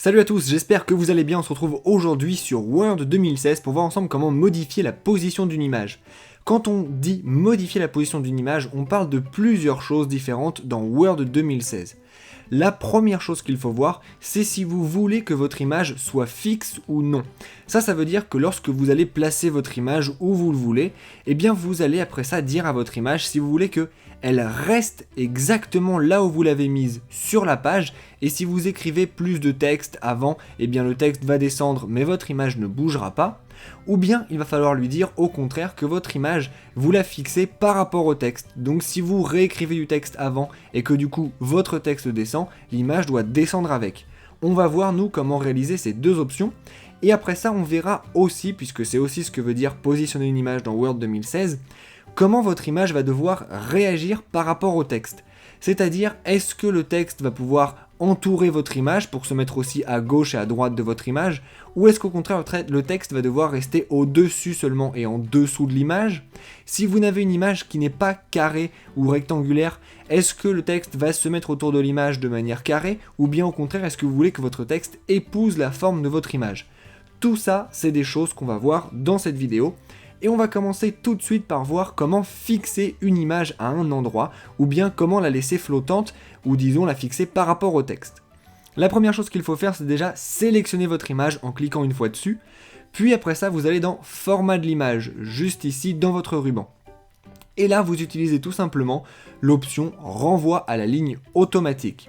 Salut à tous, j'espère que vous allez bien, on se retrouve aujourd'hui sur Word 2016 pour voir ensemble comment modifier la position d'une image. Quand on dit modifier la position d'une image, on parle de plusieurs choses différentes dans Word 2016. La première chose qu'il faut voir, c'est si vous voulez que votre image soit fixe ou non. Ça veut dire que lorsque vous allez placer votre image où vous le voulez, eh bien vous allez après ça dire à votre image si vous voulez que elle reste exactement là où vous l'avez mise sur la page, et si vous écrivez plus de texte avant, eh bien le texte va descendre mais votre image ne bougera pas. Ou bien il va falloir lui dire au contraire que votre image, vous la fixez par rapport au texte. Donc si vous réécrivez du texte avant et que du coup votre texte descend, l'image doit descendre avec. On va voir nous comment réaliser ces deux options. Et après ça on verra aussi, puisque c'est aussi ce que veut dire positionner une image dans Word 2016, comment votre image va devoir réagir par rapport au texte. C'est-à-dire, est-ce que le texte va pouvoir entourer votre image pour se mettre aussi à gauche et à droite de votre image, ou est-ce qu'au contraire le texte va devoir rester au-dessus seulement et en dessous de l'image? Si vous n'avez une image qui n'est pas carrée ou rectangulaire, est-ce que le texte va se mettre autour de l'image de manière carrée, ou bien au contraire est-ce que vous voulez que votre texte épouse la forme de votre image? Tout ça, c'est des choses qu'on va voir dans cette vidéo. Et on va commencer tout de suite par voir comment fixer une image à un endroit, ou bien comment la laisser flottante, ou disons la fixer par rapport au texte. La première chose qu'il faut faire, c'est déjà sélectionner votre image en cliquant une fois dessus, puis après ça vous allez dans format de l'image, juste ici dans votre ruban. Et là vous utilisez tout simplement l'option renvoi à la ligne automatique.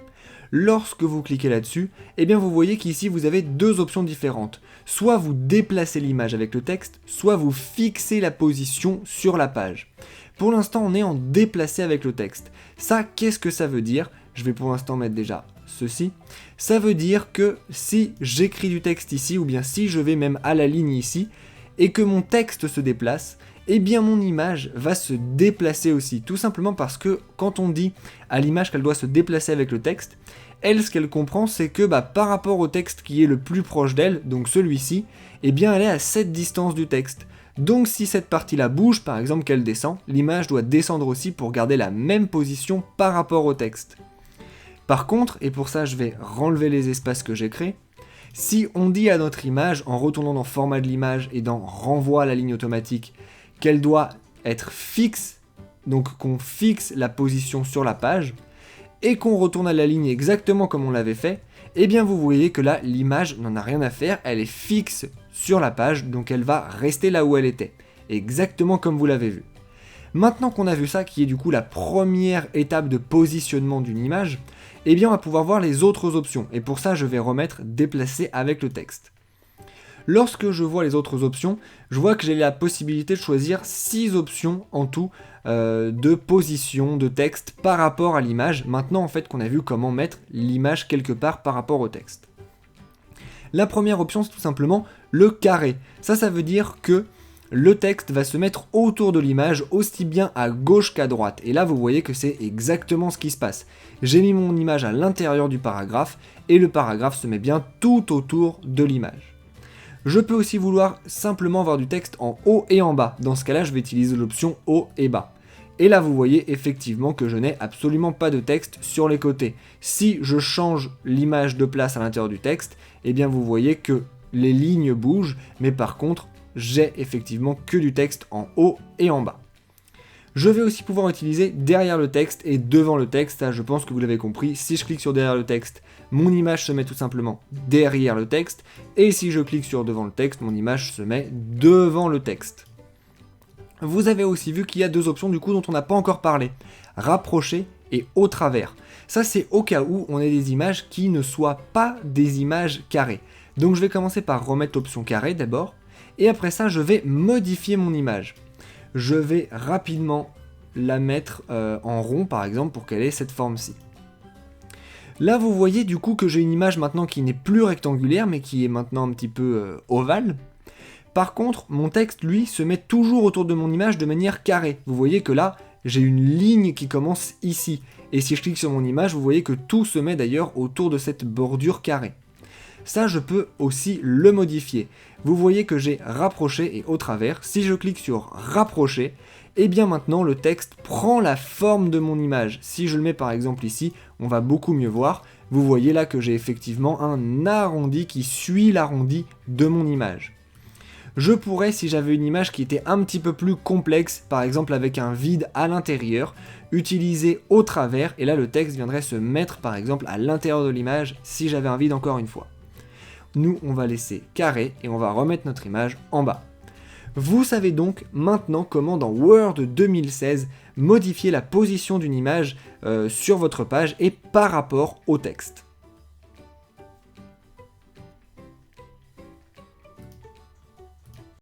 Lorsque vous cliquez là-dessus, eh bien vous voyez qu'ici vous avez deux options différentes. Soit vous déplacez l'image avec le texte, soit vous fixez la position sur la page. Pour l'instant, on est en déplacé avec le texte. Ça, qu'est-ce que ça veut dire? Je vais pour l'instant mettre déjà ceci. Ça veut dire que si j'écris du texte ici, ou bien si je vais même à la ligne ici, et que mon texte se déplace, eh bien mon image va se déplacer aussi, tout simplement parce que quand on dit à l'image qu'elle doit se déplacer avec le texte, elle, ce qu'elle comprend, c'est que par rapport au texte qui est le plus proche d'elle, donc celui-ci, eh bien elle est à cette distance du texte. Donc si cette partie-là bouge, par exemple qu'elle descend, l'image doit descendre aussi pour garder la même position par rapport au texte. Par contre, et pour ça je vais renlever les espaces que j'ai créés, si on dit à notre image, en retournant dans format de l'image et dans renvoi à la ligne automatique, qu'elle doit être fixe, donc qu'on fixe la position sur la page, et qu'on retourne à la ligne exactement comme on l'avait fait, eh bien vous voyez que là, l'image n'en a rien à faire, elle est fixe sur la page, donc elle va rester là où elle était, exactement comme vous l'avez vu. Maintenant qu'on a vu ça, qui est du coup la première étape de positionnement d'une image, eh bien on va pouvoir voir les autres options, et pour ça je vais remettre déplacer avec le texte. Lorsque je vois les autres options, je vois que j'ai la possibilité de choisir 6 options en tout de position de texte par rapport à l'image, maintenant en fait qu'on a vu comment mettre l'image quelque part par rapport au texte. La première option c'est tout simplement le carré. Ça veut dire que le texte va se mettre autour de l'image aussi bien à gauche qu'à droite. Et là vous voyez que c'est exactement ce qui se passe. J'ai mis mon image à l'intérieur du paragraphe et le paragraphe se met bien tout autour de l'image. Je peux aussi vouloir simplement avoir du texte en haut et en bas. Dans ce cas-là, je vais utiliser l'option haut et bas. Et là, vous voyez effectivement que je n'ai absolument pas de texte sur les côtés. Si je change l'image de place à l'intérieur du texte, eh bien vous voyez que les lignes bougent, mais par contre, j'ai effectivement que du texte en haut et en bas. Je vais aussi pouvoir utiliser derrière le texte et devant le texte, ça je pense que vous l'avez compris, si je clique sur derrière le texte, mon image se met tout simplement derrière le texte, et si je clique sur devant le texte, mon image se met devant le texte. Vous avez aussi vu qu'il y a deux options du coup dont on n'a pas encore parlé, rapprocher et au travers. Ça c'est au cas où on ait des images qui ne soient pas des images carrées. Donc je vais commencer par remettre l'option carré d'abord, et après ça je vais modifier mon image. Je vais rapidement la mettre en rond par exemple pour qu'elle ait cette forme-ci. Là vous voyez du coup que j'ai une image maintenant qui n'est plus rectangulaire mais qui est maintenant un petit peu ovale. Par contre mon texte lui se met toujours autour de mon image de manière carrée. Vous voyez que là j'ai une ligne qui commence ici. Et si je clique sur mon image vous voyez que tout se met d'ailleurs autour de cette bordure carrée. Ça je peux aussi le modifier. Vous voyez que j'ai rapproché et au travers. Si je clique sur rapprocher, et bien maintenant le texte prend la forme de mon image. Si je le mets par exemple ici, on va beaucoup mieux voir. Vous voyez là que j'ai effectivement un arrondi qui suit l'arrondi de mon image. Je pourrais, si j'avais une image qui était un petit peu plus complexe, par exemple avec un vide à l'intérieur, utiliser au travers, et là le texte viendrait se mettre par exemple à l'intérieur de l'image si j'avais un vide encore une fois. Nous, on va laisser carré et on va remettre notre image en bas. Vous savez donc maintenant comment dans Word 2016 modifier la position d'une image sur votre page et par rapport au texte.